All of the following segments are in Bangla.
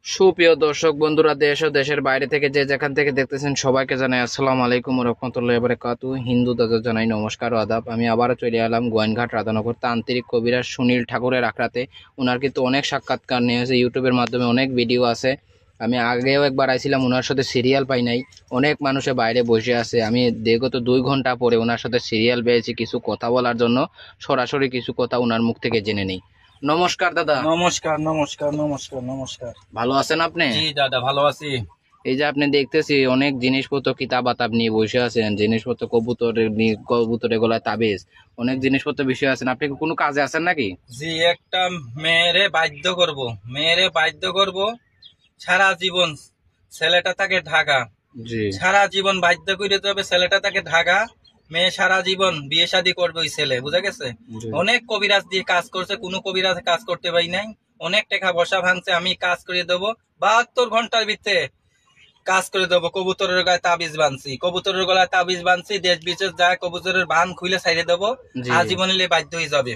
সুপ্রিয় দর্শক বন্ধুরা, দেশ ও দেশের বাইরে থেকে যে যেখান থেকে দেখতেছেন সবাইকে জানাই আসসালামু আলাইকুম ওয়া রাহমাতুল্লাহি ওয়া বারাকাতুহু। হিন্দু দাদা জানাই নমস্কার ও আদাব। আমি আবারও চলে এলাম গোয়াইনঘাট রাধানগর তান্ত্রিক কবিরাজ সুনীল ঠাকুরের আখড়াতে। ওনার কিন্তু অনেক সাক্ষাৎকার নিয়েছে, ইউটিউবের মাধ্যমে অনেক ভিডিও আছে। আমি আগেও একবার আইছিলাম, ওনার সাথে সিরিয়াল পাই নাই, অনেক মানুষে বাইরে বসে আছে। আমি বিগত 2 ঘন্টা পরে ওনার সাথে সিরিয়াল পেয়েছি কিছু কথা বলার জন্য। সরাসরি কিছু কথা ওনার মুখ থেকে জেনে নেই। নমস্কার দাদা। নমস্কার নমস্কার নমস্কার নমস্কার। ভালো আছেন আপনি? জি দাদা, ভালো আছি। এই যে আপনি দেখতেছি অনেক জিনিসপত্র কিতাব আতাব নিয়ে বসে আছেন, জিনিসপত্র কবুতরের গলায় তাবিজ, অনেক জিনিসপত্র বিষয় আছেন। আপনি কি কোনো কাজে আছেন নাকি? জি, একটা মেয়েরে বাধ্য করব সারা জীবন। ছেলেটা থাকে ঢাকা, জি সারা জীবন বাধ্য করে দিতে হবে। ছেলেটা থাকে ঢাকা, মেয়ে সারা জীবন বিয়ে শাদী করবে ওই ছেলে, বুঝা গেছে। জি। অনেক কবিরাজ দিয়ে কাজ করছে, কোনো কবিরাজ কাজ করতে পারি নাই। অনেক টাকা বসা ভাঙছে, আমি কাজ করে দেবো 72 ঘন্টার ভিতরে কাজ করে দেবো। কবুতরের গায়ে তাবিজ বানছি, কবুতরের গলায় তাবিজ বানছি, দেশ বিদেশ যায় কবুতরের বান খুলে ছাইড়ে দেবো। জি। আজীবন বাধ্য হয়ে যাবে।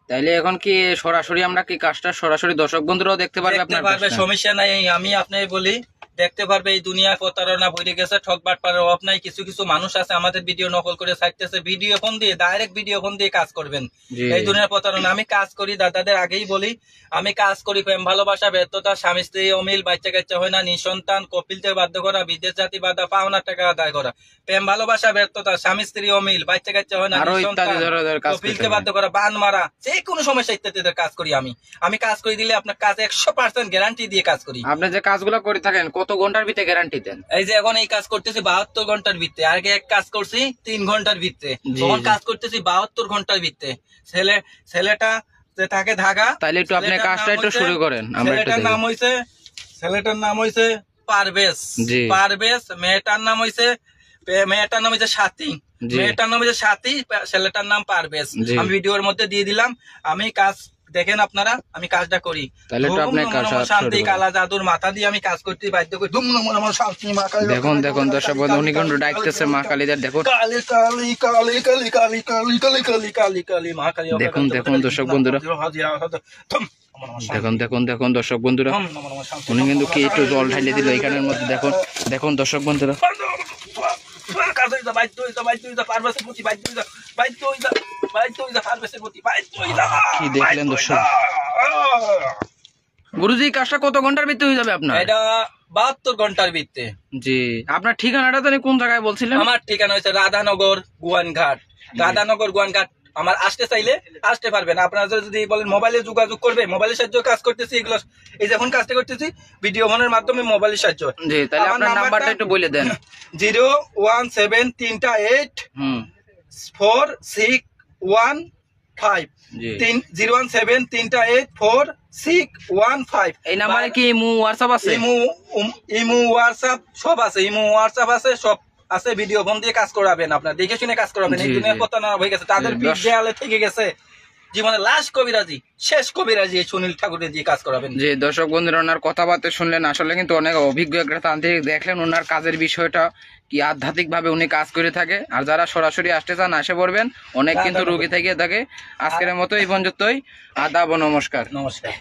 তাইলে এখন কি সরাসরি আমরা কি কাজটা সরাসরি দর্শক বন্ধুরাও দেখতে পারবে দেখতে আপনার পারবে, কাজটা? সমস্যা নাই। আমি আপনাকে বলি, দেখতে পারবে। এই দুনিয়ায় প্রতারণা ভরে গেছে, ঠকবাট পারার অভাব নাই। কিছু কিছু মানুষ আছে আমাদের ভিডিও নকল করে ছাড়তেছে, ভিডিও ফোন দিয়ে, ডাইরেক্ট ভিডিও ফোন দিয়ে কাজ করবেন। জি এই দুনিয়ার প্রতারণা। আমি কাজ করি, দাদাদের আগেই বলি, আমি কাজ করি প্রেম ভালোবাসা ব্যর্থতা, স্বামী স্ত্রী অমিল, বাচ্চা কাচ্চা হয় না, নিঃসন্তান, কপিলতে বাধ্য করা, বিদেশ জাতি বাধা, পাওনা টাকা আদায় করা, প্রেম ভালোবাসা ব্যর্থতা, স্বামী স্ত্রী অমিল, বাচ্চা কাচ্চা হয় না, আরো নিঃসন্তান, ইত্যাদি ধরনের কাজ করতে কপিলকে হয়। বাধ্য করা, বান মারা, যে কোনো সমস্যা ইত্যাদিদের কাজ করি আমি। আমি কাজ করে দিলে আপনার কাজ 100% গ্যারান্টি দিয়ে কাজ করি। আপনি যে কাজগুলো করে থাকেন কত ঘন্টার ভিতরে গ্যারান্টি দেন? এই যে এখন এই কাজ করতেছি 72 ঘন্টার ভিতরে, আগে এক কাজ করছি 3 ঘন্টার ভিতরে, জি, তখন জি। কাজ করতেছি 72 ঘন্টার ভিতরে। ছেলেটা যে থাকে ঢাকা। তাইলে একটু আপনি ছেলেটার কাজটা নাম একটু হইছে- শুরু করেন, আমরা একটু দেখি। ছেলেটার নাম হইছে পারভেজ। জি। পারভেজ। মেয়েটার নাম হইছে সাথী। জি। মেয়েটার নাম হইছে সাথী, ছেলেটার নাম পারভেজ। জি। আমি ভিডিওর মধ্যে দিয়ে দিলাম। আমি কাজ দেখেন আপনারা, আমি কাজটা করি। তাহলে একটু আপনি কাজ শুরু শান্তি করেন। কালা জাদুর মাথা দিয়ে আমি কাজ করতে বাধ্য করি। ধুম নম নম শান্তি মা কালী। দেখুন দেখুন দর্শক বন্ধু, উনি কিন্তু ডাকতেছে মা কালীদের। দেখুন কালী কালী কালী কালী কালী কালী কালী কালী কালী কালী মা কালী। দেখুন দেখুন দর্শক বন্ধুরা, দেখুন দেখুন দেখুন দর্শক বন্ধুরা, উনি কিন্তু কি একটু জল ঢাইলে দিল এখানের মধ্যে। দেখুন দেখুন দর্শক বন্ধুরা, কি দেখলেন দর্শক? গুরুজি, কাজটা কত ঘন্টার ভিতরে হয়ে যাবে আপনার? এটা 72 ঘন্টার ভিতরে। জি। আপনার ঠিকানাটা জানি কোন জায়গায় বলছিলেন? আমার ঠিকানা হচ্ছে রাধানগর গোয়াইনঘাট। রাধানগর গোয়াইনঘাট। আমার আসতে চাইলে আসতে পারবেন। আপনারা যদি বলেন মোবাইলে যোগাযোগ করবে, মোবাইলের সাহায্যে কাজ করতেছি। এগুলো এই যখন কাজটা করতেছি ভিডিও ফোনের মাধ্যমে, মোবাইলের সাহায্য। জি, তাহলে আপনার নাম্বারটা একটু বলে দেন। 01738 হুম। 4615। জি। 017384615। এই নাম্বারে কি হোয়াটসঅ্যাপ আছে? ইমু হোয়াটসঅ্যাপ সব আছে। ইমু হোয়াটসঅ্যাপ আছে, সব আছে। ভিডিও ফোন দিয়ে কাজ করাবেন, আপনার দেখে শুনে কাজ করাবেন। এই জি, দুনিয়া জি। প্রতারণা হয়ে গেছে, তাদের জি, পিঠ দেয়ালে থেকে গেছে। জীবনে লাস্ট কবিরাজি, শেষ কবিরাজি এই সুনীল ঠাকুরের দিয়ে কাজ করাবেন। যে দর্শক বন্ধুরা, ওনার কথাবার্তা শুনলেন, আসলে কিন্তু অনেক অভিজ্ঞ একটা তান্ত্রিক। দেখলেন ওনার কাজের বিষয়টা কি আধ্যাত্মিক ভাবে উনি কাজ করে থাকে। আর যারা সরাসরি আসতে চান আসে পড়বেন, অনেক কিন্তু রোগী থেকে থাকে। আজকের মতো এই পর্যন্তই। আদাব ও নমস্কার। নমস্কার।